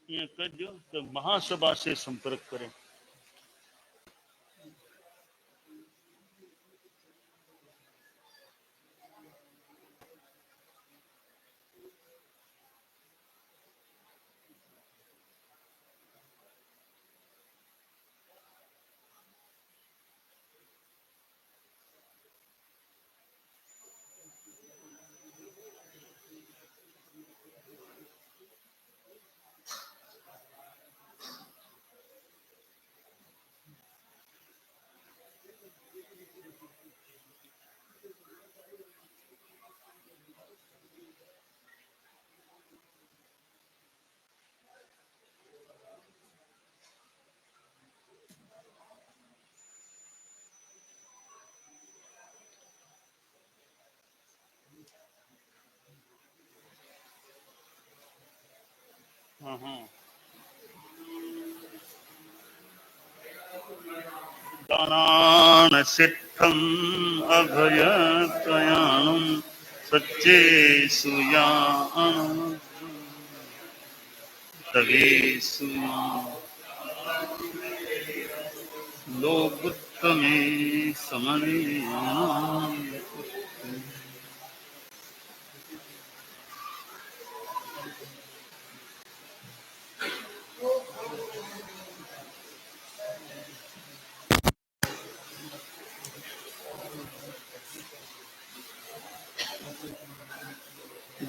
ये कह दो तो महासभा से संपर्क करें। हाँ हाँ। दानान सिद्धम अभयप्रयाणम सच्चे सुयान तवे सुया लोकुत्तमे समने।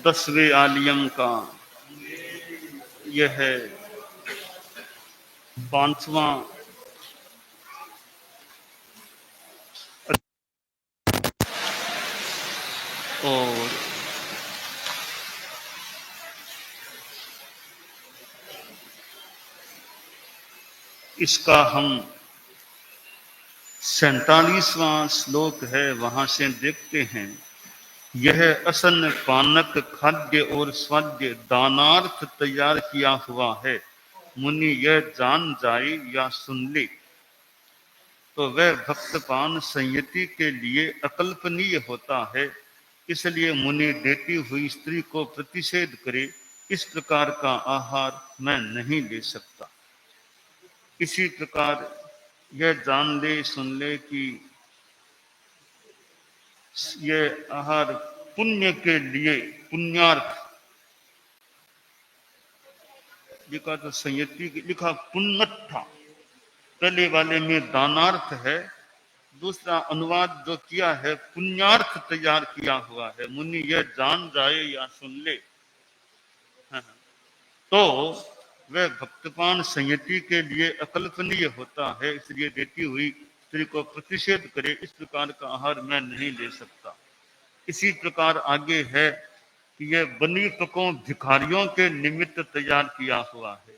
10वें आलियम का यह है 5वां और इसका हम 47वां श्लोक है वहां से देखते हैं। यह असन पानक खाद्य और स्वाद्य दानार्थ तैयार किया हुआ है, मुनि यह जान जाए या सुन ले तो वह भक्तपान संयति के लिए अकल्पनीय होता है। इसलिए मुनि देती हुई स्त्री को प्रतिषेध करे, इस प्रकार का आहार मैं नहीं ले सकता। इसी प्रकार यह जान ले सुन ले कि यह आहार पुण्य के लिए पुण्यार्थ लिखा तो संयति लिखा पुण्यत था, पहले वाले में दानार्थ है, दूसरा अनुवाद जो किया है पुण्यार्थ तैयार किया हुआ है, मुनि यह जान जाए या सुन ले तो वह भक्तपान संयति के लिए अकल्पनीय होता है। इसलिए देती हुई स्त्री को प्रतिषेध करे, इस प्रकार का आहार मैं नहीं ले सकता। इसी प्रकार आगे है कि यह बनी पकों भिखारियों के निमित्त तैयार किया हुआ है,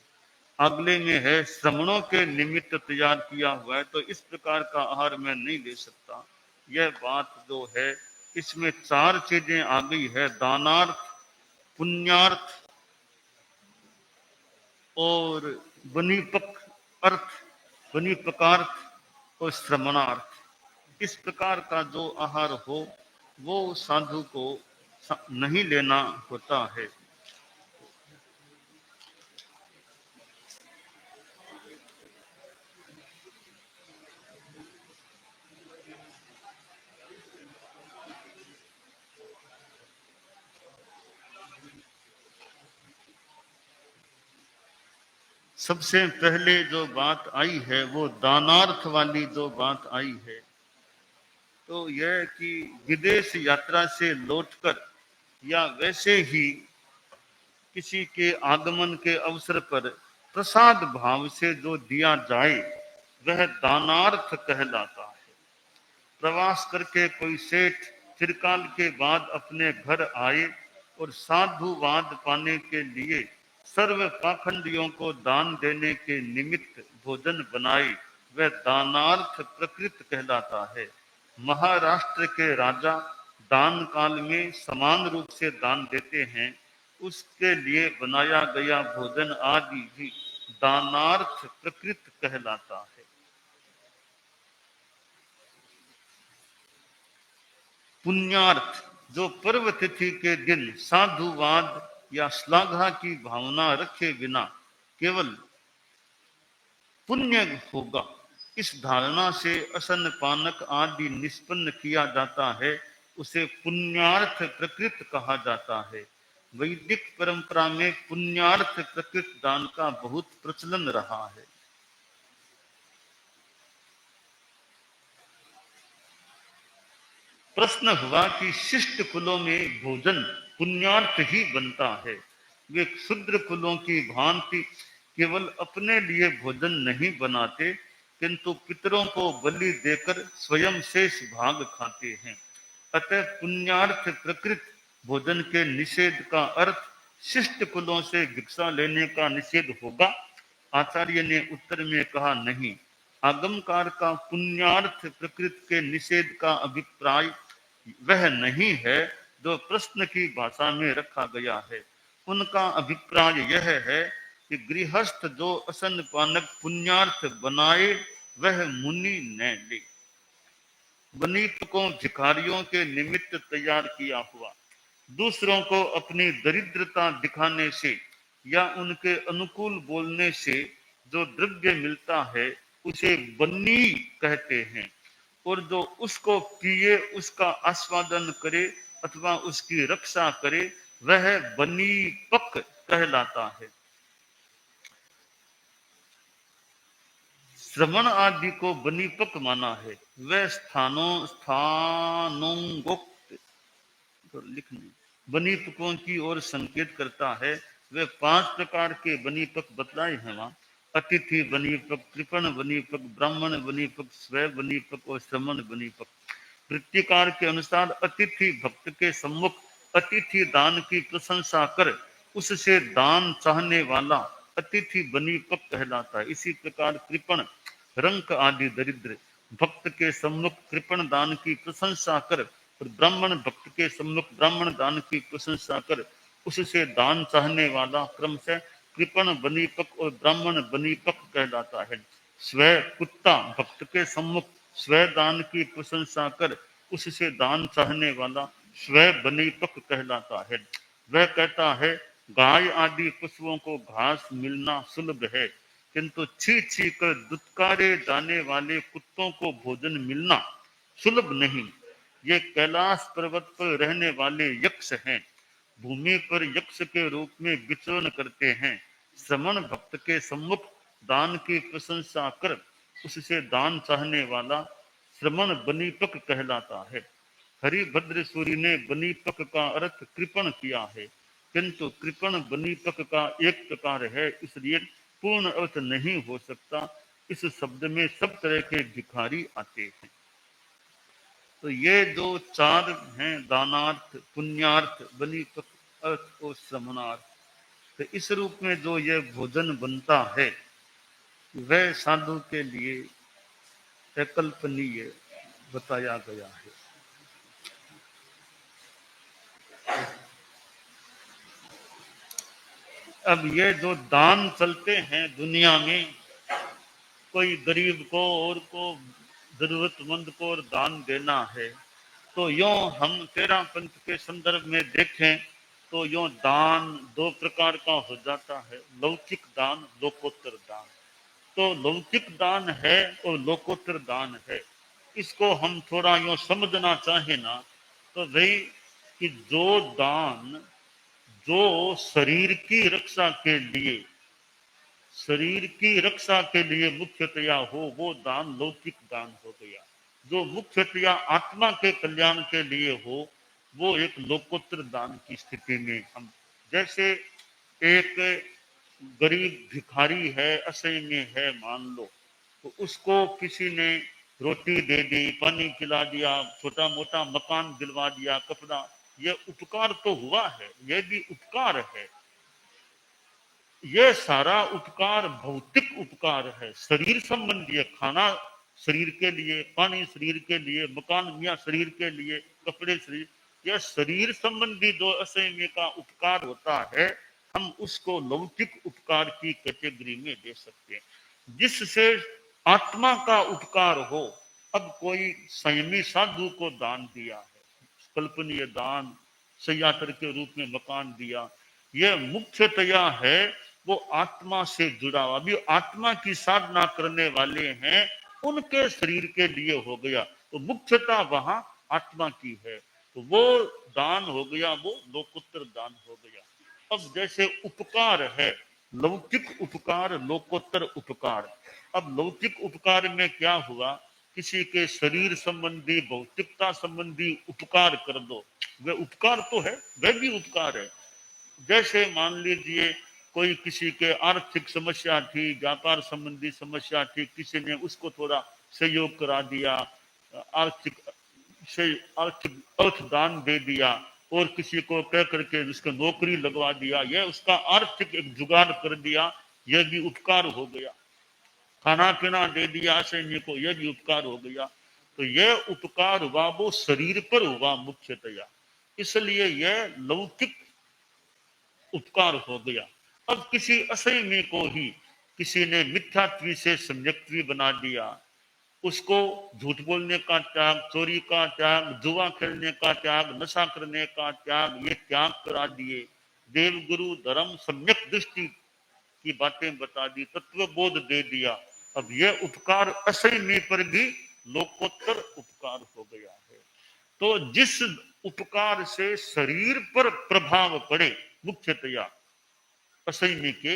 अगले में है श्रमणों के निमित्त तैयार किया हुआ है, तो इस प्रकार का आहार मैं नहीं ले सकता। यह बात जो है इसमें 4 चीजें आ गई है, दानार्थ, पुण्यार्थ और बनीपक अर्थ, बनीपकार्थ और श्रमणार्थ। इस प्रकार का जो आहार हो वो साधु को नहीं लेना होता है। सबसे पहले जो बात आई है वो दानार्थ वाली जो बात आई है, तो यह कि विदेश यात्रा से लौटकर या वैसे ही किसी के आगमन के अवसर पर प्रसाद भाव से जो दिया जाए वह दानार्थ कहलाता है। प्रवास करके कोई सेठ चिरकाल के बाद अपने घर आए और साधुवाद पाने के लिए सर्व पाखंडियों को दान देने के निमित्त भोजन बनाए, वह दानार्थ प्रकृत कहलाता है। महाराष्ट्र के राजा दान काल में समान रूप से दान देते हैं, उसके लिए बनाया गया भोजन आदि भी दानार्थ प्रकृत कहलाता है। पुण्यार्थ जो पर्व तिथि के दिन साधुवाद या श्लाघा की भावना रखे बिना केवल पुण्य होगा, इस धारणा से असन पानक आदि निष्पन्न किया जाता है, उसे पुण्यार्थ प्रकृत कहा जाता है। वैदिक परंपरा में पुण्यार्थ प्रकृत दान का बहुत प्रचलन रहा है। प्रश्न हुआ कि शिष्ट कुलों में भोजन पुण्यार्थ ही बनता है। वे शूद्र कुलों की भांति केवल अपने लिए भोजन नहीं बनाते, किंतु पितरों को बलि देकर स्वयं शेष भाग खाते हैं। अतः पुण्यार्थ प्रकृत भोजन के निषेध का अर्थ शिष्ट कुलों से भिक्षा लेने का निषेध होगा? आचार्य ने उत्तर में कहा, नहीं। आगमकार का पुण्यार्थ प्रकृत के निषेध का अभिप्राय वह नहीं है जो प्रश्न की भाषा में रखा गया है। उनका अभिप्राय यह है कि गृहस्थ जो असन पानक पुण्यार्थ बनाए वह मुनि न ले। वनीत को भिखारियों के निमित्त तैयार किया हुआ, दूसरों को अपनी दरिद्रता दिखाने से या उनके अनुकूल बोलने से जो द्रव्य मिलता है उसे बन्नी कहते हैं, और जो उसको पिए, उसका आस्वादन करे अथवा उसकी रक्षा करे वह बनीपक कहलाता है। श्रवण आदि को बनीपक माना है। वह स्थानोंगोक्त तो लिखने बनीपकों की ओर संकेत करता है। वे 5 प्रकार के बनीपक बतलाए हैं वहां। अतिथि बनीपक, कृपण बनीपक, ब्राह्मण बनीपक, स्वय बनीपक और श्रमण बनीपक। वृत्तिकार के अनुसार अतिथि भक्त के सम्मुख अतिथि दान की प्रशंसा कर उससे दान चाहने वाला अतिथि बनीपक कहलाता है। इसी प्रकार कृपण, रंक आदि दरिद्र भक्त के सम्मुख कृपण दान की प्रशंसा कर और ब्राह्मण भक्त के सम्मुख ब्राह्मण दान की प्रशंसा कर उससे दान चाहने वाला क्रमशः कृपण बनीपक और ब्राह्मण बनीपक कहलाता है। स्वय कुत्ता भक्त के सम्मुख स्वय दान की प्रशंसा कर उससे दान चाहने वाला स्वय बनीपक कहलाता है। वह कहता है, गाय आदि पशुओं को घास मिलना सुलभ है, किंतु छी छी कर दुत्कारे जाने वाले कुत्तों को भोजन मिलना सुलभ नहीं। ये कैलाश पर्वत पर रहने वाले यक्ष हैं, भूमि पर यक्ष के रूप में विचरण करते हैं। श्रमण भक्त के सम्मुख दान की प्रशंसा कर उससे दान चाहने वाला श्रमण बनीपक कहलाता है। हरिभद्र सूरी ने बनीपक का अर्थ कृपण किया है, किंतु कृपण बनीपक का एक प्रकार है, इसलिए पूर्ण अर्थ नहीं हो सकता। इस शब्द में सब तरह के भिखारी आते हैं। तो ये जो 4 हैं, दानार्थ, पुण्यार्थ, बनीपक अर्थ और श्रमणार्थ, तो इस रूप में जो ये भोजन बनता है वह साधु के लिए अकल्पनीय बताया गया है। अब ये जो दान चलते हैं दुनिया में, कोई गरीब को और को जरूरतमंद को और दान देना है, तो यों हम तेरा पंथ के संदर्भ में देखें तो यों दान 2 प्रकार का हो जाता है, लौकिक दान, लोकोत्तर दान। तो लौकिक दान है और लोकोत्तर दान है। इसको हम थोड़ा यूं समझना चाहे ना, तो भाई कि जो दान जो शरीर की रक्षा के लिए, शरीर की रक्षा के लिए मुख्यतया हो, वो दान लौकिक दान हो गया। जो मुख्यतया आत्मा के कल्याण के लिए हो, वो एक लोकोत्तर दान की स्थिति में हम, जैसे एक गरीब भिखारी है, असह्य में है मान लो, तो उसको किसी ने रोटी दे दी, पानी खिला दिया, छोटा मोटा मकान दिलवा दिया, कपड़ा, ये उपकार तो हुआ है, ये भी उपकार है। ये सारा उपकार भौतिक उपकार है, शरीर संबंधी है। खाना शरीर के लिए, पानी शरीर के लिए, मकान मियाँ शरीर के लिए, कपड़े शरीर, यह शरीर संबंधी जो असह्य का उपकार होता है, हम उसको लौकिक उपकार की कैटेगरी में दे सकते हैं। जिससे आत्मा का उपकार हो, अब कोई संयमी साधु को दान दिया है, कल्पनीय दान, सयातर के रूप में मकान दिया, यह मुख्यतया है वो आत्मा से जुड़ा हुआ। अभी आत्मा की साधना करने वाले हैं, उनके शरीर के लिए हो गया, तो मुख्यता वहां आत्मा की है, तो वो दान हो गया, वो लोकोत्तर दान हो गया। अब जैसे उपकार है, लौकिक उपकार, लोकोत्तर उपकार। अब लौकिक उपकार में क्या हुआ, किसी के शरीर संबंधी, भौतिकता संबंधी उपकार कर दो, वह उपकार तो है, वह भी उपकार है। जैसे मान लीजिए कोई किसी के आर्थिक समस्या थी, व्यापार संबंधी समस्या थी, किसी ने उसको थोड़ा सहयोग करा दिया, आर्थिक से आर्थिक अर्थदान दे दिया, और किसी को कह करके उसको नौकरी लगवा दिया, यह उसका आर्थिक एक जुगाड़ कर दिया, यह भी उपकार हो गया। खाना पीना दे दिया सैन्य को, यह भी उपकार हो गया। तो यह उपकार हुआ वो शरीर पर हुआ मुख्यतया, इसलिए यह लौकिक उपकार हो गया। अब किसी असंयमी को ही किसी ने मिथ्यात्वी से सम्यक्त्वी बना दिया, उसको झूठ बोलने का त्याग, चोरी का त्याग, जुआ खेलने का त्याग, नशा करने का त्याग, ये त्याग करा दिए, देव गुरु धर्म सम्यक दृष्टि की बातें बता दी, तत्व बोध दे दिया। अब यह उपकार असंयमी पर भी लोकोत्तर उपकार हो गया है। तो जिस उपकार से शरीर पर प्रभाव पड़े मुख्यतया असंयमी के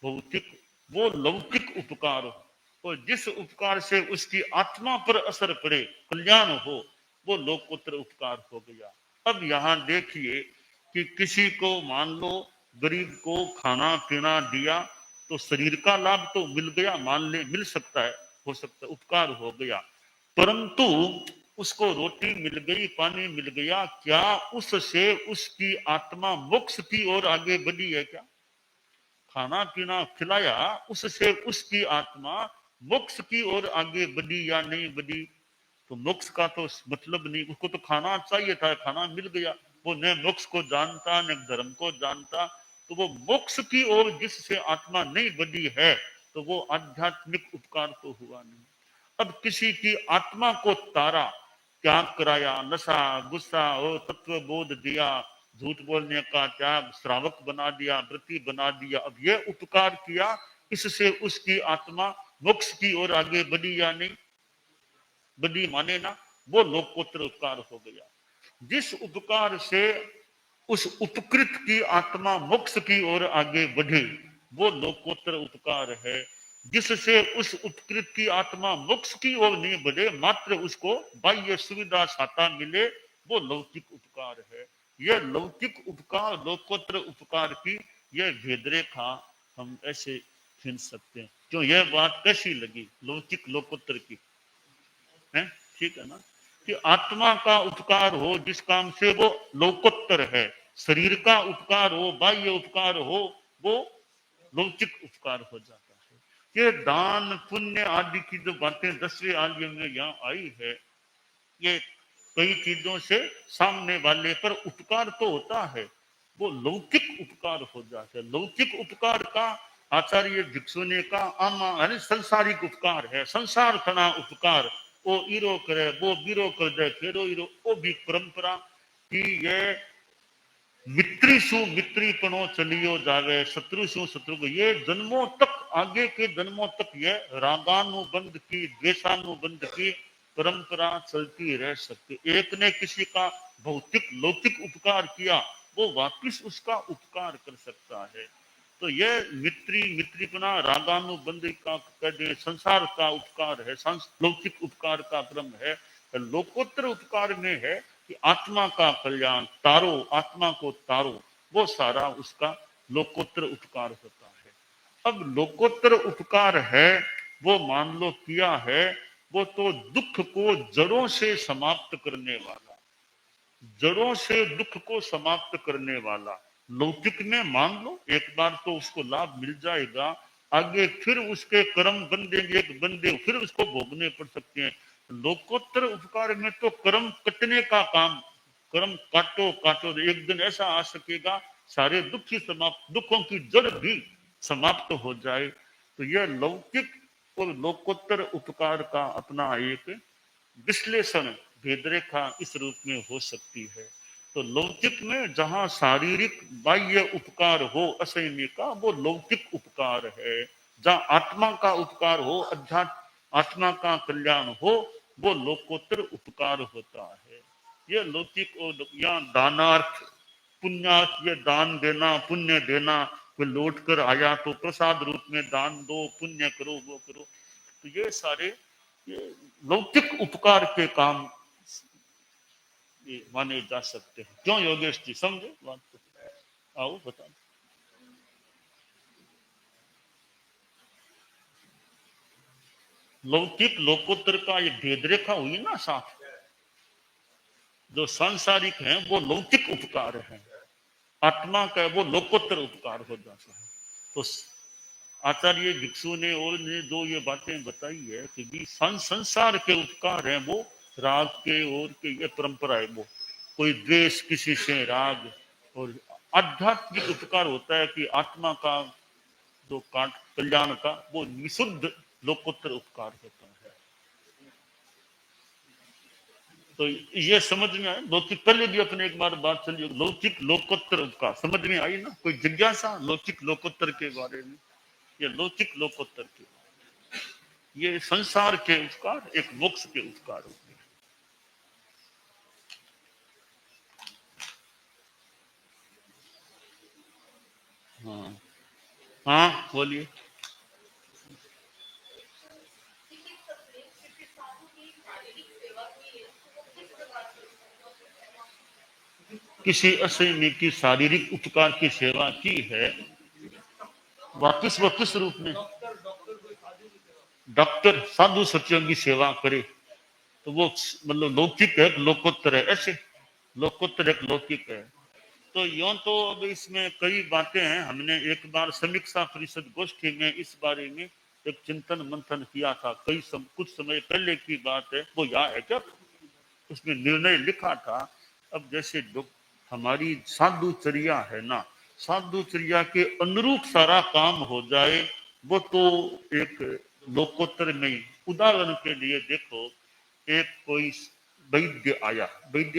भौतिक, वो लौकिक उपकार हो, और जिस उपकार से उसकी आत्मा पर असर पड़े, कल्याण हो, वो लोकोत्तर उपकार हो गया। अब यहां देखिए कि किसी को मान लो गरीब को खाना पीना दिया, तो शरीर का लाभ तो मिल गया, मान ले मिल सकता है, हो सकता है उपकार हो गया, परंतु उसको रोटी मिल गई, पानी मिल गया, क्या उससे उसकी आत्मा मोक्ष की ओर आगे बढ़ी है क्या? खाना पीना खिलाया, उससे उसकी आत्मा मोक्ष की ओर आगे बढ़ी या नहीं बढ़ी? तो मोक्ष का तो मतलब नहीं, उसको तो खाना चाहिए था, खाना मिल गया, वो न मोक्ष को जानता न धर्म को जानता, तो वो मोक्ष की ओर जिससे आत्मा नहीं बढ़ी है, तो वो आध्यात्मिक उपकार तो हुआ नहीं। अब किसी की आत्मा को तारा, त्याग कराया, नशा गुस्सा और तत्व बोध दिया, झूठ बोलने का त्याग, श्रावक बना दिया, व्रती बना दिया, अब यह उपकार किया, इससे उसकी आत्मा मोक्ष की ओर आगे बढ़ी या नहीं बढ़ी? माने ना, वो लोकोत्तर उपकार हो गया। जिस उपकार से उस उपकृत की आत्मा मोक्ष की ओर आगे बढ़े, वो लोकोत्तर उपकार है। जिससे उस उपकृत की आत्मा मोक्ष की ओर नहीं बढ़े, मात्र उसको बाह्य सुविधा साता मिले, वो लौकिक उपकार है। यह लौकिक उपकार लोकोत्तर उपकार की यह भेद रेखा हम ऐसे खींच सकते हैं। क्यों, यह बात कैसी लगी लौकिक लोकोत्तर की? है ठीक है ना, कि आत्मा का उपकार हो जिस काम से वो लोकोत्तर है, शरीर का उपकार हो, बाह्य उपकार हो, वो लौकिक उपकार हो जाता है। ये दान पुण्य आदि की जो बातें 10वें आलिया में यहाँ आई है, ये कई चीजों से सामने वाले पर उपकार तो होता है, वो लौकिक उपकार हो जाता है। लौकिक उपकार का आचार्य भिक्षु ने कहा आमा संसारिक उपकार है, संसार खना उपकार, ओ ईरो करे वो बीरो कर दे फेरो ईरो, ओ भी परंपरा की ये मित्री शु मित्री पनो चलियो जावे, शत्रु शु शत्रु को, ये जन्मों तक, आगे के जन्मों तक ये रागानुबंध की, द्वेषानुबंध की परंपरा चलती रह सकती। एक ने किसी का भौतिक लौकिक उपकार किया, वो वापिस उसका उपकार कर सकता है। तो यह मित्रीपना रागानुबंध का कहते संसार का उपकार है, लौकिक उपकार का क्रम है। लोकोत्तर उपकार में है कि आत्मा का कल्याण, तारो आत्मा को तारो, वो सारा उसका लोकोत्तर उपकार होता है। अब लोकोत्तर उपकार है, वो मान लो किया है, वो तो दुख को जड़ों से समाप्त करने वाला, जड़ों से दुख को समाप्त करने वाला। लौकिक में मान लो एक बार तो उसको लाभ मिल जाएगा, आगे फिर उसके कर्म बंधेंगे, बंदे फिर उसको भोगने पड़ सकते हैं। लोकोत्तर उपकार में तो कर्म कटने का काम, कर्म काटो काटो, एक दिन ऐसा आ सकेगा सारे दुख ही समाप्त, दुखों की जड़ भी समाप्त हो जाए। तो यह लौकिक और लोकोत्तर उपकार का अपना एक विश्लेषण भेद रेखा इस रूप में हो सकती है। तो लौकिक में जहां शारीरिक बाह्य उपकार हो असंयमी का, वो लौकिक उपकार है। जहां आत्मा का उपकार हो, अध्यात्म आत्मा का कल्याण हो, वो लोकोत्तर उपकार होता है। ये लौकिक और या दानार्थ पुण्यार्थ, ये दान देना पुण्य देना, कोई लौट कर आया तो प्रसाद रूप में दान दो, पुण्य करो, वो करो, तो ये सारे ये लौकिक उपकार के काम ये माने जा सकते हैं। क्यों योगेश जी, समझे बात को? आओ बता। लौकिक लोकोत्तर का ये भेद रेखा हुई ना साफ। जो सांसारिक है वो लौकिक उपकार है, आत्मा का वो लोकोत्तर उपकार हो जाता है। तो आचार्य भिक्षु ने और ने जो ये बातें बताई है कि भी संसार के उपकार है वो राग के और के ये परंपरा है, वो कोई द्वेष किसी से राग, और आध्यात्मिक उपकार होता है कि आत्मा का जो कल्याण का वो विशुद्ध लोकोत्तर उपकार होता है। तो ये समझ में आए। लौकिक पहले भी अपने एक बार बात चली, लौकिक लोकोत्तर उपकार समझ में आई ना? कोई जिज्ञासा लौकिक लोकोत्तर के बारे में? ये लौकिक लोकोत्तर के, ये संसार के उपकार, एक मोक्ष के उपकार होते हैं। हाँ हाँ बोलिए। किसी असहमी की शारीरिक उपकार की सेवा की है, वापिस वो किस रूप में? डॉक्टर साधु सचियों की सेवा करे तो वो मतलब लौकिक है, लोकोत्तर है, ऐसे लोकोत्तर एक लौकिक है। तो यूं तो अब इसमें कई बातें हैं। हमने एक बार समीक्षा परिषद गोष्ठी में इस बारे में एक चिंतन मंथन किया था, कुछ समय पहले की बात है, वो याद है क्या? उसमें निर्णय लिखा था। अब जैसे जो हमारी साधुचर्या है ना, साधुचर्या के अनुरूप सारा काम हो जाए, वो तो एक लोकोत्तर में ही। उदाहरण के लिए देखो, एक कोई वैद्य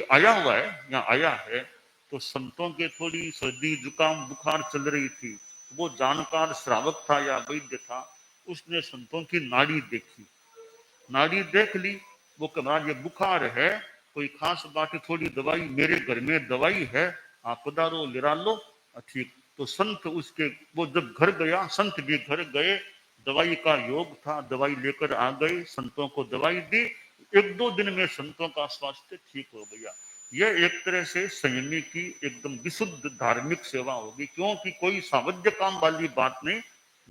आया हुआ है या आया है, तो संतों के थोड़ी सर्दी जुकाम बुखार चल रही थी, वो जानकार श्रावक था या वैद्य था, उसने संतों की नाड़ी देखी, नाड़ी देख ली, वो कहा ये बुखार है, कोई खास बात है, थोड़ी दवाई मेरे घर में दवाई है, आप पधारो लिरा लो। ठीक, तो संत उसके वो जब घर गया, संत भी घर गए, दवाई का योग था, दवाई लेकर आ गए, संतों को दवाई दी, एक दो दिन में संतों का स्वास्थ्य ठीक हो गया। यह एक तरह से संयमी की एकदम विशुद्ध धार्मिक सेवा होगी, क्योंकि कोई सावध्य काम वाली बात नहीं।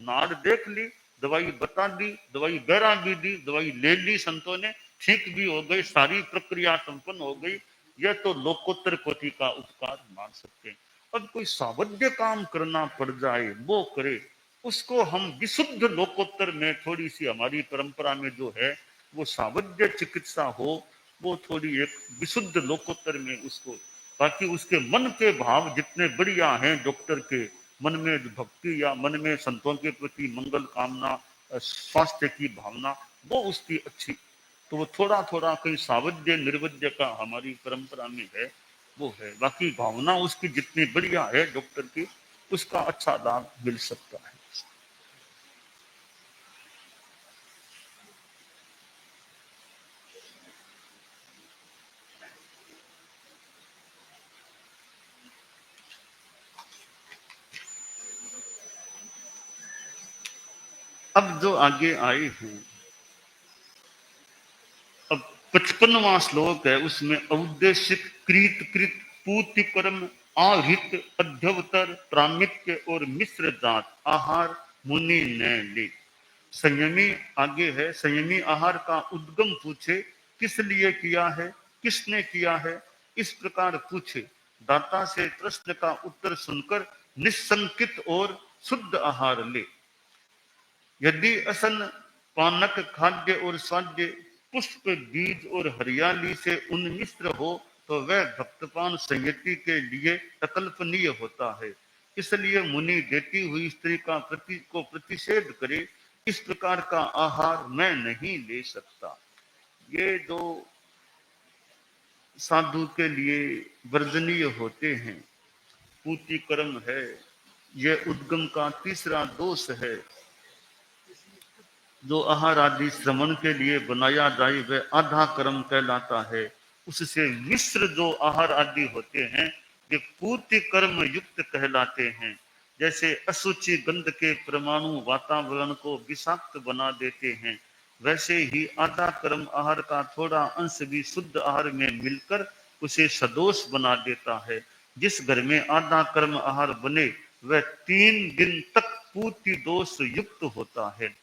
नाड़ देख ली, दवाई बता दी, दवाई गहरा भी दी, दवाई ले ली संतों ने, ठीक भी हो गई, सारी प्रक्रिया संपन्न हो गई। यह तो लोकोत्तर कोटि का उपकार मान सकते हैं। अब कोई सावध्य काम करना पड़ जाए वो करे, उसको हम विशुद्ध लोकोत्तर में, थोड़ी सी हमारी परंपरा में जो है वो सावध्य चिकित्सा हो, वो थोड़ी एक विशुद्ध लोकोत्तर में उसको, बाकी उसके मन के भाव जितने बढ़िया हैं डॉक्टर के, मन में भक्ति या मन में संतों के प्रति मंगल कामना, स्वास्थ्य की भावना, वो उसकी अच्छी, तो वो थोड़ा थोड़ा कहीं सावध्य निर्वध्य का हमारी परंपरा में है, वो है। बाकी भावना उसकी जितनी बढ़िया है डॉक्टर की, उसका अच्छा लाभ मिल सकता है। अब जो आगे आए हैं, अब 55वां श्लोक है, उसमें औद्देशिक कृत कृत पूति परम आहित अध्यवतर प्रामित्य और मिश्र जात आहार मुनि ने ले। संयमी आगे है, संयमी आहार का उद्गम पूछे, किस लिए किया है, किसने किया है, इस प्रकार पूछे। दाता से प्रश्न का उत्तर सुनकर निसंकित और शुद्ध आहार ले। यदि असन पानक खाद्य और स्वाद्य पुष्प बीज और हरियाली से उन्मिश्र हो तो वह भक्तपान संयति के लिए अकल्पनीय होता है। इसलिए मुनि देती हुई स्त्री का प्रतिषेध करे, इस प्रकार का आहार मैं नहीं ले सकता। ये जो साधु के लिए वर्जनीय होते हैं। पूति कर्म है, यह उद्गम का तीसरा दोष है। जो आहार आदि श्रवण के लिए बनाया जाए वह आधा कर्म कहलाता है। उससे मिश्र जो आहार आदि होते हैं वे पूर्ति कर्म युक्त कहलाते हैं। जैसे अशुचि गंध के परमाणु वातावरण को विषाक्त बना देते हैं, वैसे ही आधा कर्म आहार का थोड़ा अंश भी शुद्ध आहार में मिलकर उसे सदोष बना देता है। जिस घर में आधा कर्म आहार बने वह 3 दिन तक पूर्ति दोष युक्त होता है।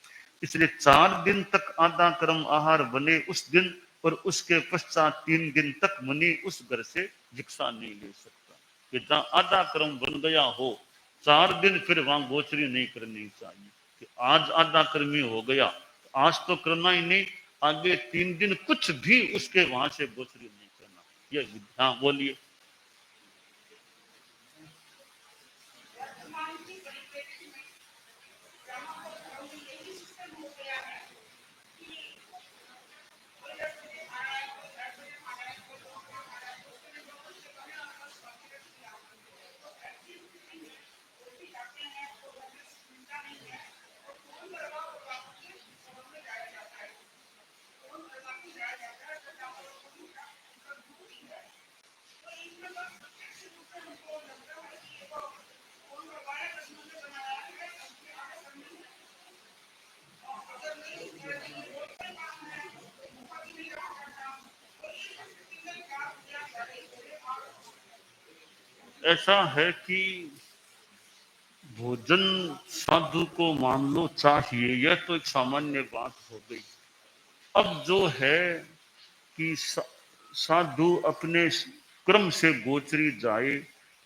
इसलिए 4 दिन तक आधा कर्म आहार बने उस दिन और उसके पश्चात 3 दिन तक मुनि उस घर से भिक्षा नहीं ले सकता। कि जहाँ आधा कर्म बन गया हो 4 दिन फिर वहां गोचरी नहीं करनी चाहिए। कि आज आधा कर्मी हो गया तो आज तो करना ही नहीं, आगे 3 दिन कुछ भी उसके वहां से गोचरी नहीं करना। ये हाँ बोलिए। ऐसा है कि भोजन साधु को मान लो चाहिए, यह तो एक सामान्य बात हो गई। अब जो है कि साधु अपने क्रम से गोचरी जाए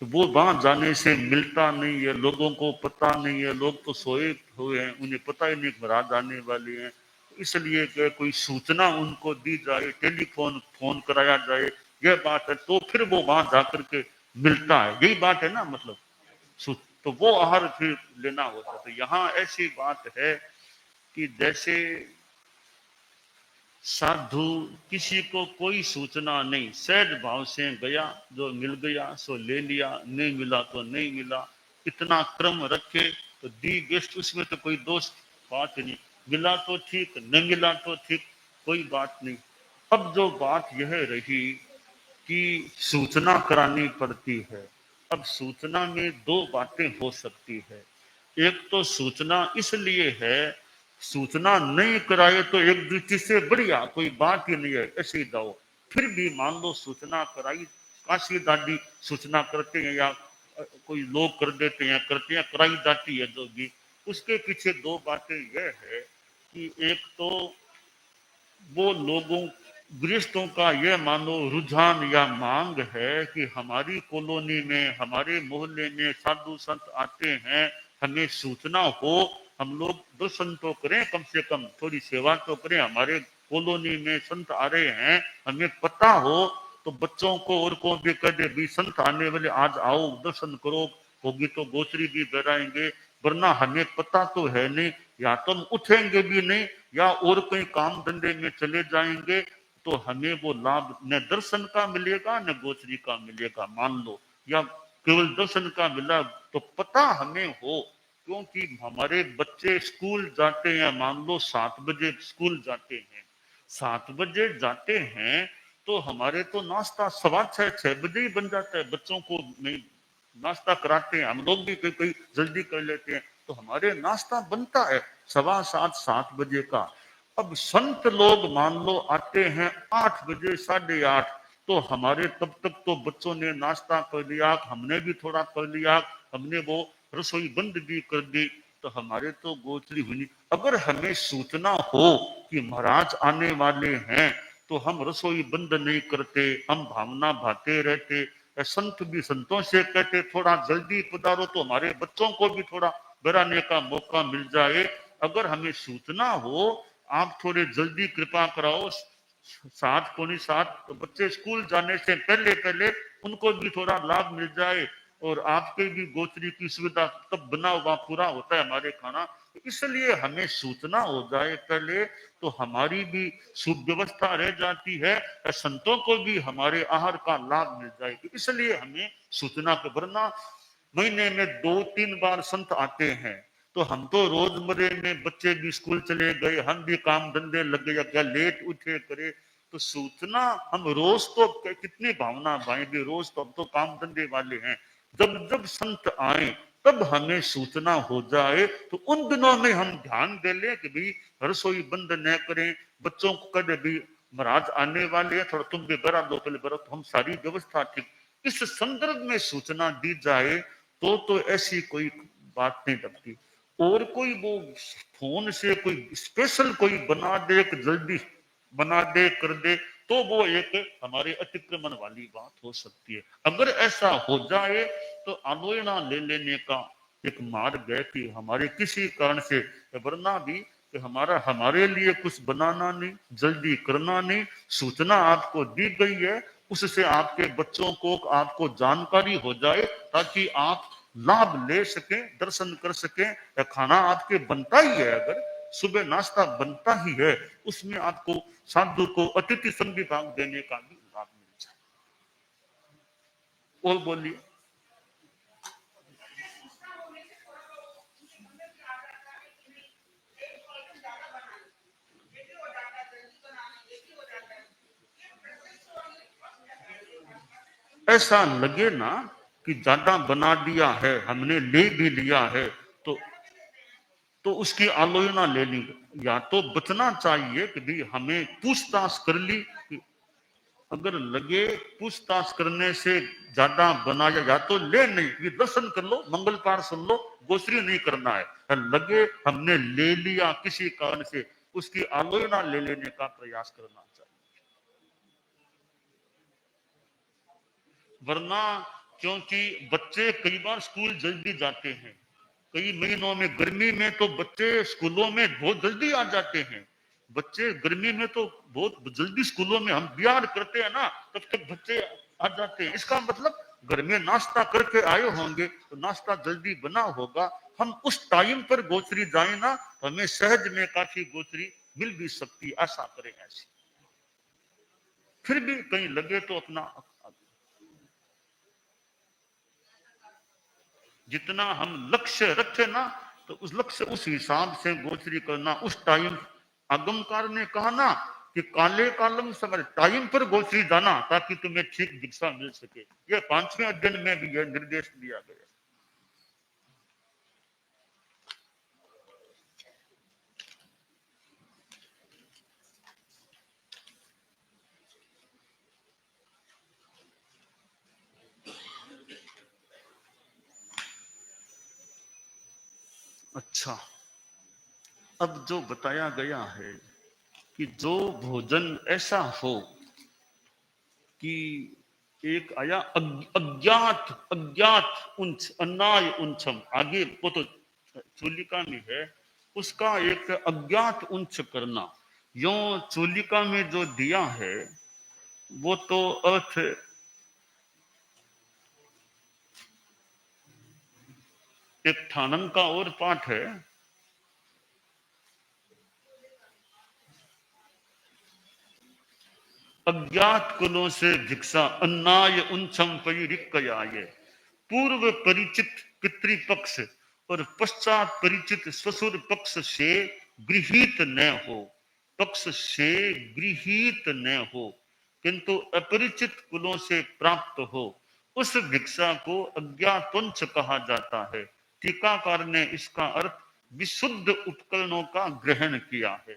तो वो वहां जाने से मिलता नहीं है, लोगों को पता नहीं है, लोग तो सोए हुए हैं, उन्हें पता ही नहीं महाराज आने वाले हैं। इसलिए कि कोई सूचना उनको दी जाए, टेलीफोन फोन कराया जाए, यह बात है, तो फिर वो वहां जाकर के मिलता है। यही बात है ना, मतलब तो वो आहार फिर लेना होता। तो यहाँ ऐसी बात है कि जैसे साधु किसी को कोई सूचना नहीं, सहज भाव से गया, जो मिल गया सो ले लिया, नहीं मिला तो नहीं मिला, इतना क्रम रखे तो दी बेस्ट, उसमें तो कोई दोष बात नहीं। मिला तो ठीक, नहीं मिला तो ठीक, कोई बात नहीं। अब जो बात यह रही कि सूचना करानी पड़ती है। अब सूचना में 2 बातें हो सकती है। एक तो सूचना इसलिए है, सूचना नहीं कराए तो एक दृष्टि से बढ़िया, कोई बात ही नहीं है, ऐसे ही जाओ। फिर भी मान लो सूचना कराई, काशी दादी सूचना करते हैं या कोई लोग कर देते हैं, करते हैं, कराई जाती है जो भी, उसके पीछे 2 बातें यह है कि एक तो वो लोगों गृहस्थों का यह मानो रुझान या मांग है कि हमारी कॉलोनी में, हमारे मोहल्ले में साधु संत आते हैं, हमें सूचना हो, हम लोग दर्शन तो करें, कम से कम थोड़ी सेवा तो करें, हमारे कॉलोनी में संत आ रहे हैं, हमें पता हो तो बच्चों को और को भी कह दे भी संत आने वाले, आज आओ दर्शन करो, होगी तो गोचरी भी बहराएंगे। वरना हमें पता तो है नहीं, या तो हम उठेंगे भी नहीं या और कहीं काम धंधे में चले जाएंगे, तो हमें वो लाभ न दर्शन का मिलेगा न गोचरी का मिलेगा। मान लो या केवल दर्शन का मिला तो पता हमें हो, क्योंकि हमारे बच्चे स्कूल जाते हैं, मान लो 7 बजे स्कूल जाते हैं, 7 बजे जाते हैं तो हमारे तो नाश्ता 6:15-6 बजे ही बन जाता है। बच्चों को नहीं नाश्ता कराते हैं, हम लोग भी कहीं कहीं जल्दी कर लेते हैं, तो हमारे नाश्ता बनता है 7:15-7 बजे का। अब संत लोग मान लो आते हैं 8 बजे 8:30, तो हमारे तब तक तो बच्चों ने नाश्ता कर लिया, हमने भी थोड़ा कर लिया, हमने वो रसोई बंद भी कर दी, तो हमारे तो गोचरी हुई नहीं। अगर हमें सूचना हो कि महाराज आने वाले हैं तो हम रसोई बंद नहीं करते, हम भावना भाते रहते। संत भी संतों से कहते थोड़ा जल्दी पधारो तो हमारे बच्चों को भी थोड़ा बराने का मौका मिल जाए। अगर हमें सूचना हो आप थोड़े जल्दी कृपा कराओ 7:45, तो बच्चे स्कूल जाने से पहले पहले उनको भी थोड़ा लाभ मिल जाए और आपके भी गोचरी की सुविधा तब बना हुआ पूरा होता है हमारे खाना, इसलिए हमें सूचना हो जाए पहले, तो हमारी भी सुव्यवस्था रह जाती है और संतों को भी हमारे आहार का लाभ मिल जाएगी। इसलिए हमें सूचना के, वरना महीने में 2-3 बार संत आते हैं, तो हम तो रोजमर्रे में, बच्चे भी स्कूल चले गए, हम भी काम धंधे लग गए, क्या लेट उठे करे, तो सूचना हम रोज तो कितनी भावना भाएंगे, रोज तो अब तो काम धंधे वाले हैं। जब जब संत आए तब हमें सूचना हो जाए, तो उन दिनों में हम ध्यान दे लें कि भाई रसोई बंद न करें, बच्चों को कदे भी महाराज आने वाले हैं, थोड़ा तुम भी बरा दो पहले बरा, तो हम सारी व्यवस्था ठीक इस संदर्भ में सूचना दी जाए, तो ऐसी कोई बात नहीं लगती। और कोई वो फोन से कोई स्पेशल कोई बना दे, जल्दी बना दे कर दे, तो वो एक हमारे अतिक्रमण वाली बात हो सकती है। अगर ऐसा हो जाए तो आलोचना ले लेने का एक मार्ग है कि हमारे किसी कारण से, वरना भी कि हमारे लिए कुछ बनाना नहीं, जल्दी करना नहीं, सूचना आपको दी गई है, उससे आपके बच्चों को आपको जानकारी हो जाए, ताकि आप लाभ ले सकें, दर्शन कर सकें। खाना आपके बनता ही है, अगर सुबह नाश्ता बनता ही है, उसमें आपको साधु को अतिथि संविभाग देने का भी लाभ मिल जाए। और बोलिए। ऐसा लगे ना कि ज्यादा बना दिया है, हमने ले भी लिया है, तो उसकी आलोचना ले ली। या तो बचना चाहिए कि भाई हमें पूछताछ कर ली, कि अगर लगे पूछताछ करने से ज्यादा बनाया, या तो ले नहीं, ये दर्शन कर लो, मंगल पाठ सुन लो, गोश्री नहीं करना है। लगे हमने ले लिया किसी कारण से, उसकी आलोचना ले लेने का प्रयास करना चाहिए। वरना, क्योंकि बच्चे कई बार स्कूल जल्दी जाते हैं, कई महीनों में, गर्मी में तो बच्चे स्कूलों में बहुत जल्दी आ जाते हैं। बच्चे गर्मी में तो बहुत जल्दी स्कूलों में हम बिहार करते हैं ना, तब तक बच्चे आ जाते हैं। इसका मतलब घर में नाश्ता करके आए होंगे, तो नाश्ता जल्दी बना होगा, हम उस टाइम पर गोचरी जाए ना, तो हमें सहज में काफी गोचरी मिल भी सकती। ऐसा करें। ऐसी फिर भी कहीं लगे तो अपना, जितना हम लक्ष्य रखे ना, तो उस लक्ष्य, उस हिसाब से गोचरी करना। उस टाइम आगमकार ने कहा ना कि काले कालम समय टाइम पर गोचरी जाना, ताकि तुम्हें ठीक दीक्षा मिल सके। यह 5वें अध्ययन में भी यह निर्देश दिया गया। अच्छा, अब जो बताया गया है कि जो भोजन ऐसा हो कि एक आया अज्ञात अज्ञात उंच अन्नाय उंचम, आगे वो तो चूलिका में है, उसका एक अज्ञात उंच करना। यो चूलिका में जो दिया है वो तो अर्थ, एक ठानम का और पाठ है, अज्ञात कुलों से भिक्षा अन्नाय उंचम परिरिक्कयाय। पूर्व परिचित पितृपक्ष और पश्चात परिचित ससुर पक्ष से गृहीत न हो, पक्ष से गृहीत न हो, किंतु अपरिचित कुलों से प्राप्त हो, उस भिक्षा को अज्ञातवंश कहा जाता है। टीकाकार ने इसका अर्थ विशुद्ध उपकरणों का ग्रहण किया है।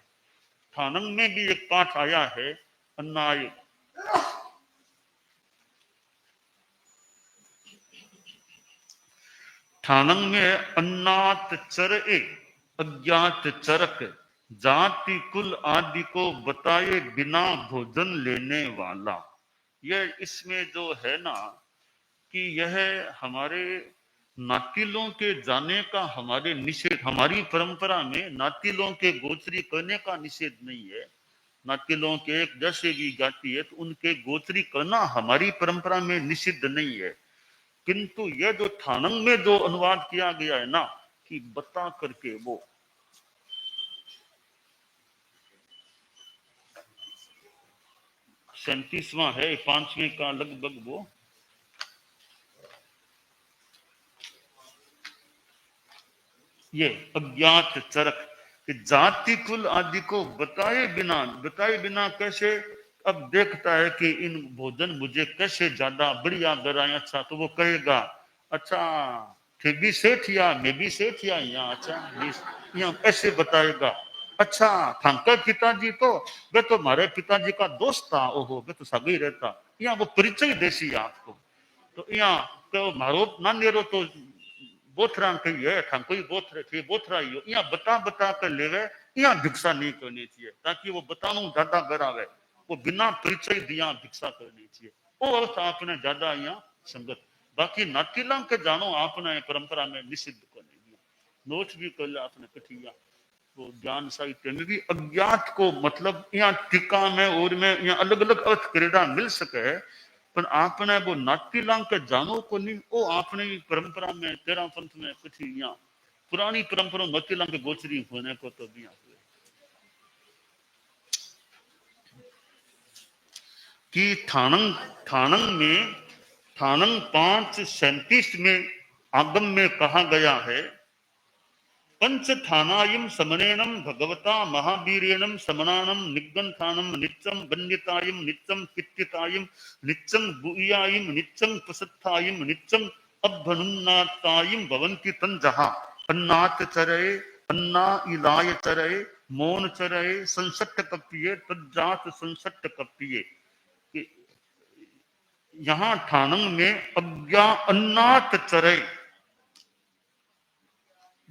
ठानंग में भी एक पाठ आया है, अन्नाय, ठानंग में अन्नात चरए अज्ञात चरक, जाति कुल आदि को बताए बिना भोजन लेने वाला। यह इसमें जो है ना कि यह हमारे नातिलों के जाने का हमारे निषेध, हमारी परंपरा में नातिलों के गोचरी करने का निषेध नहीं है। नातिलों के एक जैसे भी जाति है तो उनके गोचरी करना हमारी परंपरा में निषिद्ध नहीं है। किंतु यह जो ठानंग में जो अनुवाद किया गया है ना कि बता करके, वो 37वां है, 5वें का लगभग वो ये अज्ञात चरक कि जाति कुल आदि को बताए बिना कैसे अब देखता है कि इन भोजन मुझे कैसे ज्यादा बढ़िया बनाए अच्छा, तो वो कहेगा अच्छा थे भी सेठ या मैं भी सेठ या यहाँ अच्छा यहाँ कैसे बताएगा। अच्छा थांका पिताजी तो वे तो हमारे पिताजी का दोस्त था, ओहो वे तो सभी रहता, यहाँ वो परिचय देसी आपको। तो यहाँ तो मारो नानेरो तो बोथरा कही है था कोई बोथरे थे बोथरा ही हो, यहाँ बता कर लेवे, यहाँ भिक्षा नहीं करनी चाहिए ताकि वो बताना ज्यादा करावे, वो बिना परिचय दिया भिक्षा करनी चाहिए, वो अर्थ आपने ज्यादा यहाँ संगत। बाकी नातीला के जानो आपने परंपरा में निषिद्ध करने दिया, नोट भी कर लिया आपने कठिया वो ज्ञान साहित्य में भी अज्ञात को मतलब यहाँ टीका में और में यहाँ अलग अलग अर्थ क्रीड़ा मिल सके, पर आपने वो नातीलांग के जानो को नहीं, वो आपने परंपरा में तेरा पंथ में कुछ यहाँ पुरानी परंपरा नातीलांग के गोचरी होने को तो भी हुए कि थानंग 5:37 में आगम में कहा गया है पंच थानायम समनेनम भगवता महावीरेणम समनानम निग्गंथानम नित्यम गण्यतायम नित्यम पित्तितायम नित्यम बुयायम नित्यम प्रसत्तायम नित्यम अभ्यनुन्नातायम भवन्ति तंजहा अन्नात चरये अन्ना इलाय चरये मौन चरये संसट्ट कपिये तज्जात संसट्ट कपिये। यहाँ ठानंग में अज्ञा अन्नात चरये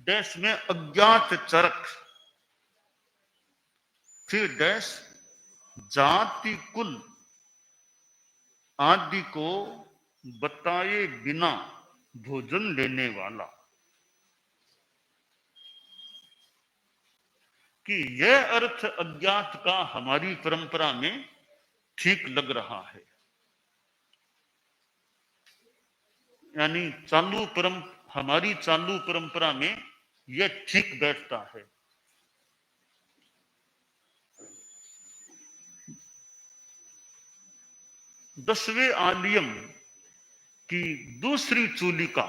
देश में अज्ञात चरक, फिर देश जाति कुल आदि को बताए बिना भोजन लेने वाला, कि यह अर्थ अज्ञात का हमारी परंपरा में ठीक लग रहा है, यानी हमारी चालू परंपरा में यह ठीक बैठता है। दसवें आलियम की दूसरी चूलिका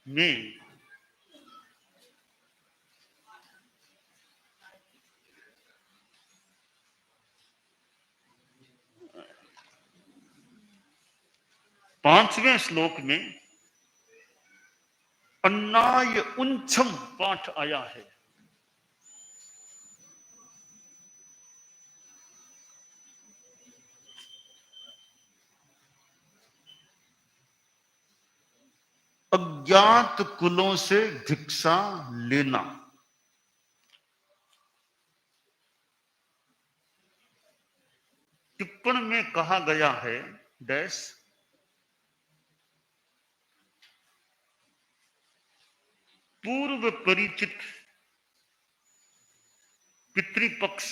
में पांचवें श्लोक में अन्नाय उंचम पाठ आया है। अज्ञात कुलों से भिक्षा लेना, टिप्पण में कहा गया है डैश पूर्व परिचित पितृपक्ष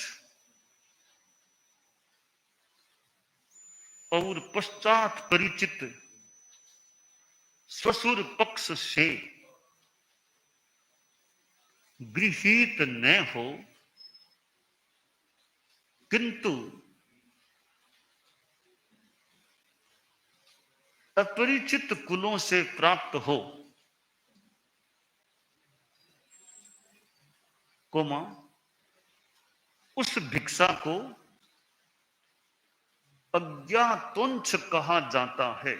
और पश्चात परिचित ससुर पक्ष से गृहीत न हो, किंतु अपरिचित कुलों से प्राप्त हो, कोमा उस भिक्षा को अज्ञातोंच कहा जाता है।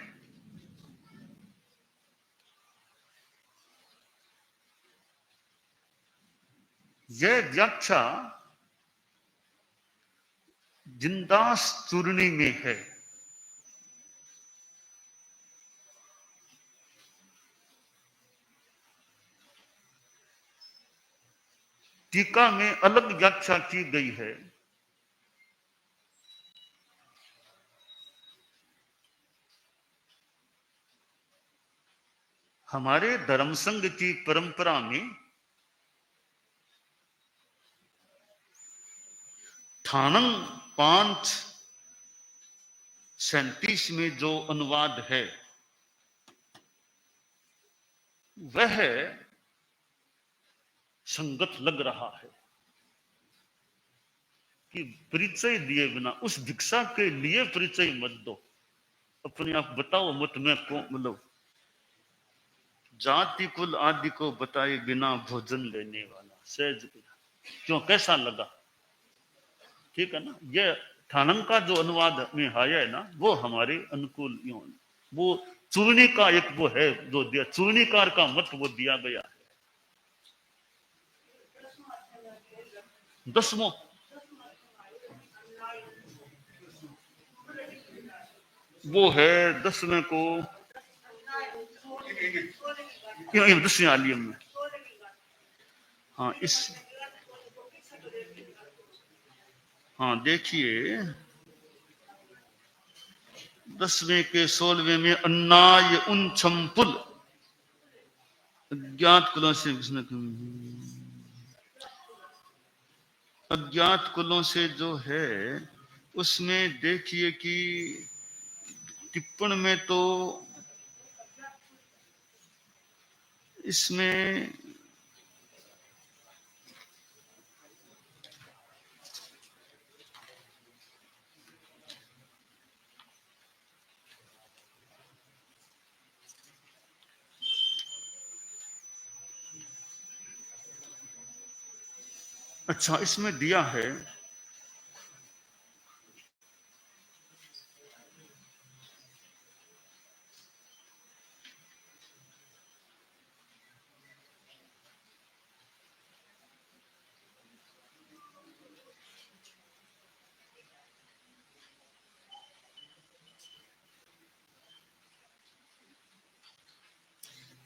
यह व्याख्या जिंदास चूर्णी में है। टीका में अलग व्याख्या की गई है। हमारे धर्म संघ की परंपरा में थानंग 5:37 में जो अनुवाद है वह संगत लग रहा है, कि परिचय दिए बिना उस भिक्षा के लिए परिचय मत दो। अपने आप बताओ मत मैं कौन, मतलब जाति कुल आदि को बताए बिना भोजन लेने वाला सहज क्यों, कैसा लगा? ठीक है ना। ये थानम का जो अनुवाद में आया है ना, वो हमारे अनुकूल वो चूर्णी का एक वो है जो दिया, चूर्णीकार का मत वो दिया गया है। 10वां वो है 10वें को 10वें आलियम में। हाँ इस हाँ देखिए 10वें के 16वें में अन्नाय उन छम्पुल अज्ञात कुलों से अज्ञात कुलों से जो है उसमें देखिए कि टिप्पण में तो इसमें अच्छा इसमें दिया है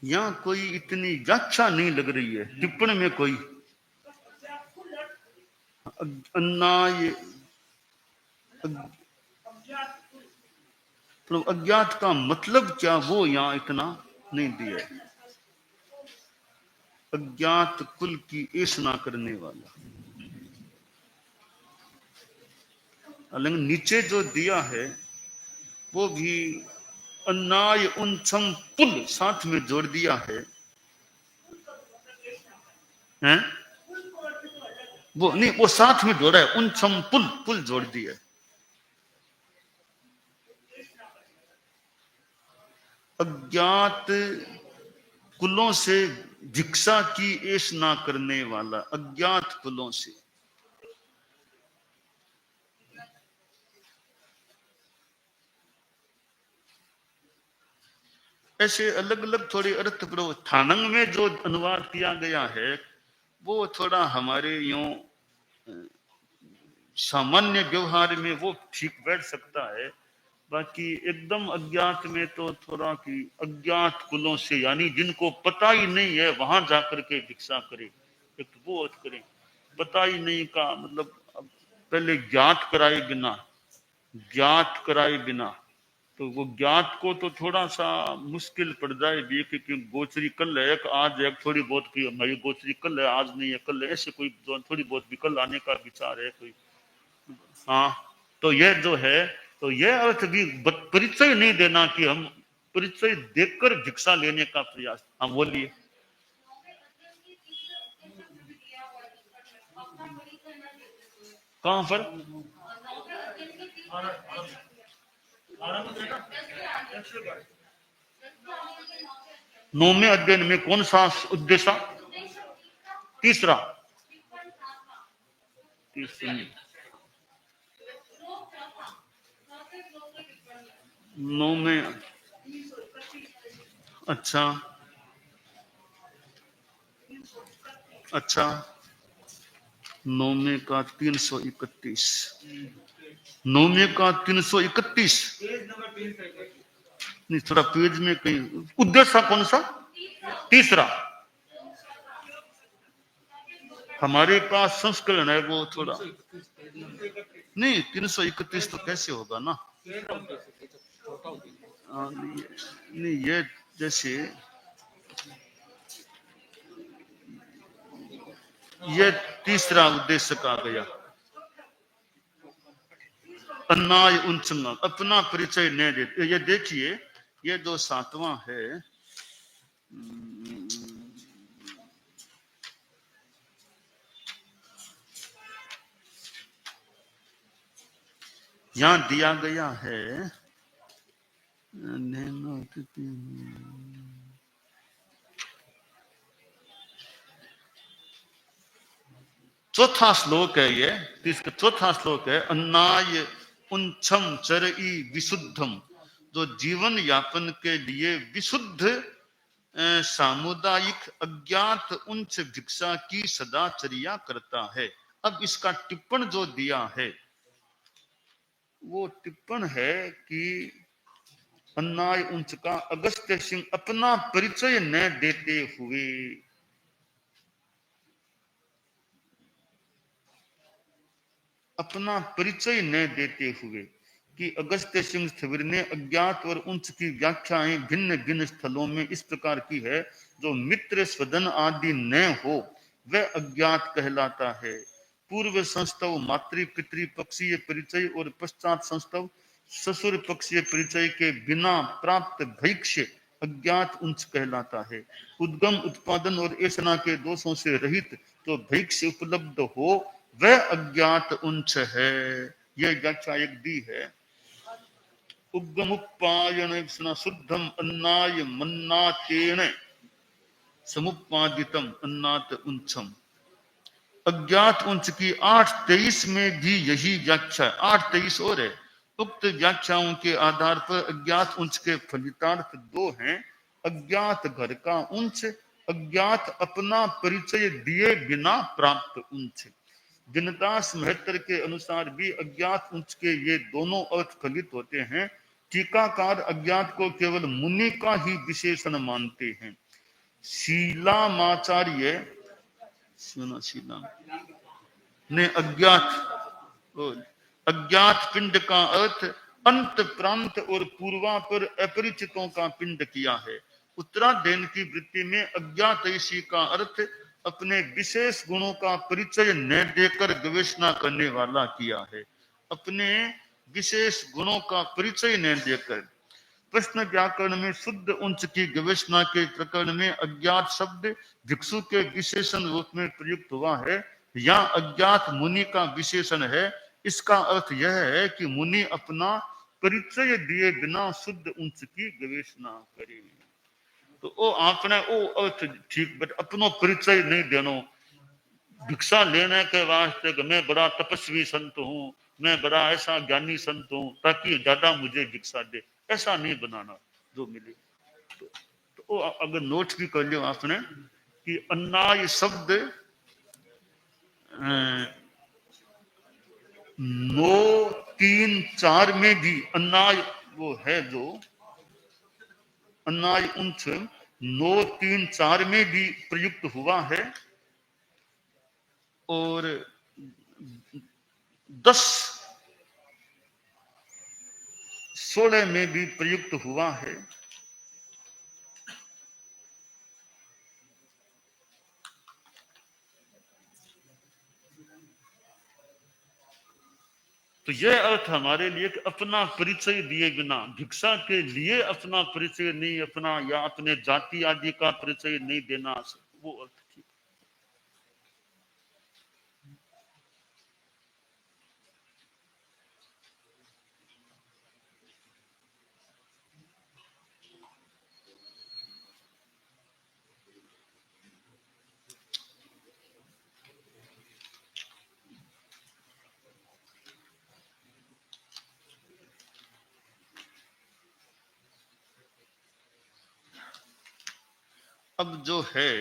यहाँ कोई इतनी व्याख्या नहीं लग रही है टिप्पणी में कोई अन्नाय तो अज्ञात का मतलब क्या वो यहाँ इतना नहीं दिया है। अज्ञात कुल की ऐसा करने वाला, लेकिन नीचे जो दिया है वो भी अन्नाय उनछम पुल साथ में जोड़ दिया है, हैं? वो नहीं वो साथ में जोड़ा है उनछम पुल पुल जोड़ दिया है। अज्ञात कुलों से भिक्षा की ऐश ना करने वाला, अज्ञात कुलों से। ऐसे अलग अलग थोड़े अर्थ पर थानंग में जो अनुवाद किया गया है वो थोड़ा हमारे यूं सामान्य व्यवहार में वो ठीक बैठ सकता है। बाकी एकदम अज्ञात में तो थोड़ा कि अज्ञात कुलों से यानी जिनको पता ही नहीं है वहां जाकर के भिक्षा करे, एक तो वो अर्थ करें। पता ही नहीं का मतलब पहले ज्ञात कराए बिना, ज्ञात कराए बिना, तो वो ज्ञात को तो थोड़ा सा मुश्किल पड़ जाए भी कि गोचरी कल है, आज एक थोड़ी बहुत की हमारी गोचरी कल है, आज नहीं है कल है, ऐसे कोई थोड़ी बहुत भी कल आने का विचार है कोई। हाँ तो ये जो है तो ये अर्थ भी परिचय नहीं देना कि हम परिचय देकर भिक्षा लेने का प्रयास। हाँ बोलिए। कहां पर 9वें अध्ययन में कौन सा उद्देश्य? तीसरा तीसरा 9वें अच्छा अच्छा 9वें का 331 9वें का 331 नहीं थोड़ा पेज में कहीं उद्देश्य कौन सा? तीसरा हमारे पास संस्करण है वो थोड़ा नहीं 331 तो कैसे होगा ना। नहीं ये जैसे ये तीसरा उद्देश्य का गया अन्नाय उनचंगा अपना परिचय नहीं देते। ये देखिए ये जो 7वां है यहां दिया गया है चौथा श्लोक है ये, इसका चौथा श्लोक है, अन्नाय उंचम चरई विशुद्धम, जो जीवन यापन के लिए विशुद्ध सामुदायिक अज्ञात उंच भिक्षा की सदाचर्या करता है। अब इसका टिप्पण जो दिया है वो टिप्पण है कि अन्नाय उंच का अगस्त्य सिंह अपना परिचय न देते हुए, अपना परिचय न देते हुए कि अगस्त्य सिंह स्थविर ने अज्ञात और उंच की व्याख्याएं भिन्न भिन्न स्थलों में इस प्रकार की है, जो मित्र स्वदन आदि न हो वह अज्ञात कहलाता है। पूर्व संस्तव मातृ पितृ पक्षीय परिचय और पश्चात संस्तव ससुर पक्षीय परिचय के बिना प्राप्त भैक्ष्य अज्ञात उंच कहलाता है। उद्गम उत्पादन और ऐसना के दोषों से रहित तो भैक्ष्य उपलब्ध हो वह अज्ञात उंच है। यह व्याख्या एक दी है। उद्गमुपायन शुद्धम अन्नाय मन्नातेन समुपादितम अन्नात उंचम। अज्ञात उंच की 8:23 में भी यही व्याख्या, 8:23 और है। उक्त व्याख्याओं के आधार पर अज्ञात उंच के फलितार्थ दो हैं। अज्ञात घर का उंच, अज्ञात अपना परिचय दिए बिना प्राप्त उंच। दिनदास महत्तर के अनुसार भी अज्ञात उंच के ये दोनों अर्थ फलित होते हैं। टीकाकार अज्ञात को केवल मुनि का ही विशेषण मानते हैं। शीलामाचार्य ने अज्ञात पिंड का अर्थ अंत प्रांत और पूर्वापर अपरिचितों का पिंड किया है। उत्तराध्ययन की वृत्ति में अज्ञात ऋषि का अर्थ अपने विशेष गुणों का परिचय न देकर गवेषणा करने वाला किया है। अपने विशेष गुणों का परिचय न देकर। प्रश्न व्याकरण में शुद्ध उंच की गवेषणा के प्रकरण में अज्ञात शब्द भिक्षु के विशेषण रूप में प्रयुक्त हुआ है या अज्ञात मुनि का विशेषण है। इसका अर्थ यह है कि मुनि अपना परिचय दिए बिना शुद्ध उंच की गवेषणा करे। तो ओ आपने ओ अर्थ ठीक, बट अपनो परिचय नहीं देनो भिक्षा लेने के वास्ते कि मैं बड़ा तपस्वी संत हूँ, मैं बड़ा ऐसा ज्ञानी संत हूँ ताकि दादा मुझे भिक्षा दे, ऐसा नहीं बनाना जो मिले। तो अगर नोट भी कर लियो आपने कि अन्नाय शब्द 9, 3, 4 में भी अन्नाय वो है, जो अन्नाय उंच 9, 3, 4 में भी प्रयुक्त हुआ है और 10, 16 में भी प्रयुक्त हुआ है। तो यह अर्थ हमारे लिए कि अपना परिचय दिए बिना, भिक्षा के लिए अपना परिचय नहीं, अपना या अपने जाति आदि का परिचय नहीं देना, वो अर्थ ठीक। अब जो है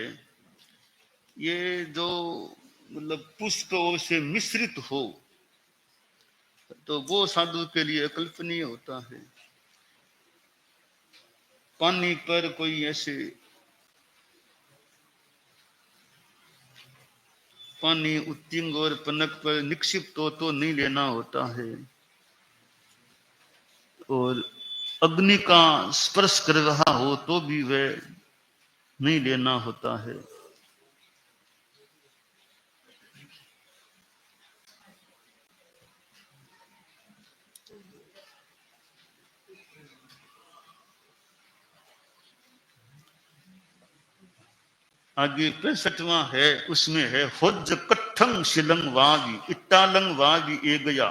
ये जो मतलब पुष्पों से मिश्रित हो तो वो साधु के लिए अकल्पनीय होता है। पानी पर कोई ऐसे पानी उत्तिंग और पनक पर निक्षिप्त हो तो नहीं लेना होता है, और अग्नि का स्पर्श कर रहा हो तो भी वह नहीं लेना होता है। आगे 65वां है, उसमें है होज कट्ठंग शिलंग वागी इट्टालंग वागी ए गया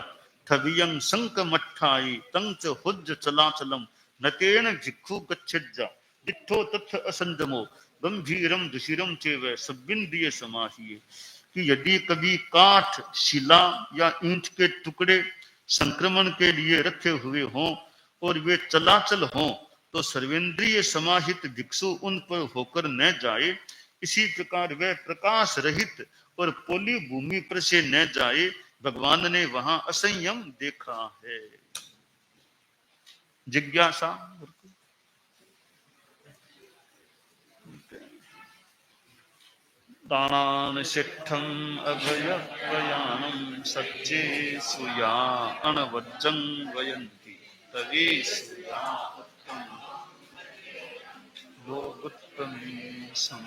ठवियं शंक मट्ठाई तंच हुज्ज चलाचलम नतेन जिक्खु गच्छेज्जा दिठो तथ असंजमो गंभीरम दुशिरम चेव सबिंद्रिय समाहिए। कि यदि कभी काठ, शिला या ईंट के टुकड़े संक्रमण के लिए रखे हुए हों और वे चलाचल हों तो सर्वेंद्रिय समाहित भिक्षु उन पर होकर न जाए। इसी प्रकार वह प्रकाश रहित और पोली भूमि पर से न जाए। भगवान ने वहां असंयम देखा है। जिज्ञासा दानान शिष्ठम अभयप्रयाणम सच्चे सुया अणवज्जं वयन्ति तवे सुया उत्तम लोकोत्तम सम।